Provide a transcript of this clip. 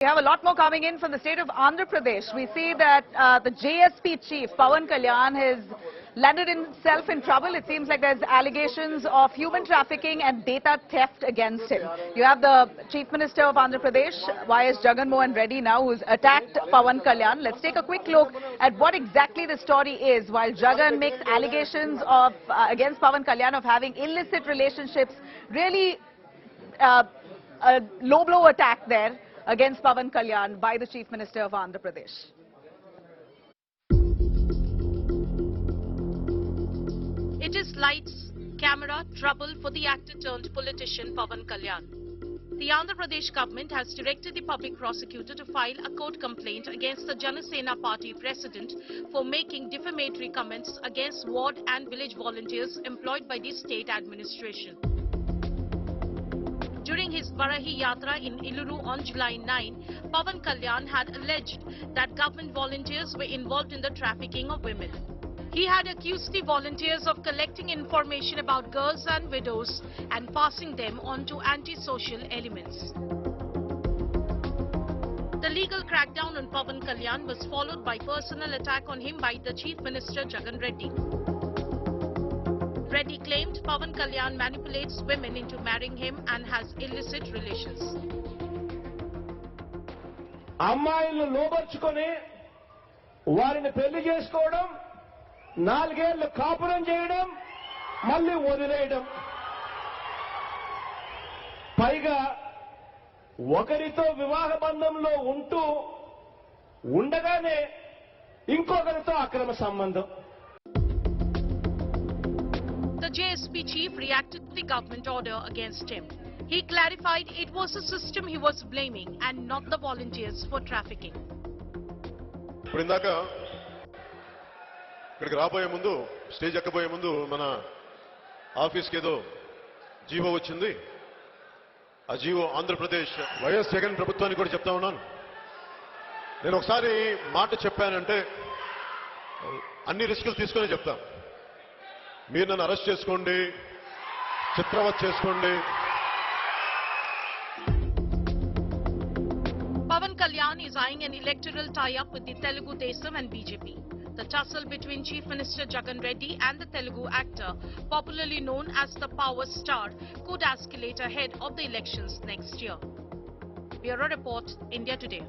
We have a lot more coming in from the state of Andhra Pradesh. We see that the JSP chief, Pawan Kalyan, has landed himself in trouble. It seems like there's allegations of human trafficking and data theft against him. You have the Chief Minister of Andhra Pradesh, Y.S. Jagan Mohan Reddy now, who's attacked Pawan Kalyan. Let's take a quick look at what exactly the story is. While Jagan makes allegations of against Pawan Kalyan of having illicit relationships, really a low-blow attack there against Pawan Kalyan by the Chief Minister of Andhra Pradesh. It is lights, camera, trouble for the actor-turned-politician Pawan Kalyan. The Andhra Pradesh government has directed the public prosecutor to file a court complaint against the Janasena party president for making defamatory comments against ward and village volunteers employed by the state administration. During his Varahi Yatra in Iluru on July 9, Pawan Kalyan had alleged that government volunteers were involved in the trafficking of women. He had accused the volunteers of collecting information about girls and widows and passing them on to anti-social elements. The legal crackdown on Pawan Kalyan was followed by personal attack on him by the Chief Minister Jagan Reddy. Reddy claimed Pawan Kalyan manipulates women into marrying him and has illicit relations. అమ్మాయిలను లోబర్చుకొని వారిని పెళ్లి చేసుకోవడం, నాలుగేళ్లు కాపురం చేయడం, మళ్ళీ వదిలేయడం. పైగా ఒకరితో వివాహ బంధంలో ఉంటూ ఉండగానే ఇంకొకరితో అక్రమ సంబంధం. The JSP chief reacted to the government order against him. He clarified it was the system he was blaming and not the volunteers for trafficking. ఇప్పుడు ఇందాక ఇక్కడికి రాబోయే ముందు, స్టేజ్ ఎక్కబోయే ముందు మన ఆఫీస్కి ఏదో జీవో వచ్చింది. ఆ జీవో ఆంధ్రప్రదేశ్ వైఎస్ జగన్ ప్రభుత్వానికి కూడా చెప్తా ఉన్నాను. నేను ఒకసారి మాట చెప్పానంటే అన్ని రిస్కులు తీసుకునే చెప్తాను. మీరు నన్ను అరెస్ట్ చేసుకోండి, చిత్రవత్ చేసుకోండి. Pawan Kalyan is eyeing an electoral tie-up with the Telugu Desam and BJP. The tussle between Chief Minister Jagan Reddy and the Telugu actor, popularly known as the Power Star, could escalate ahead of the elections next year. Bureau Report, India Today.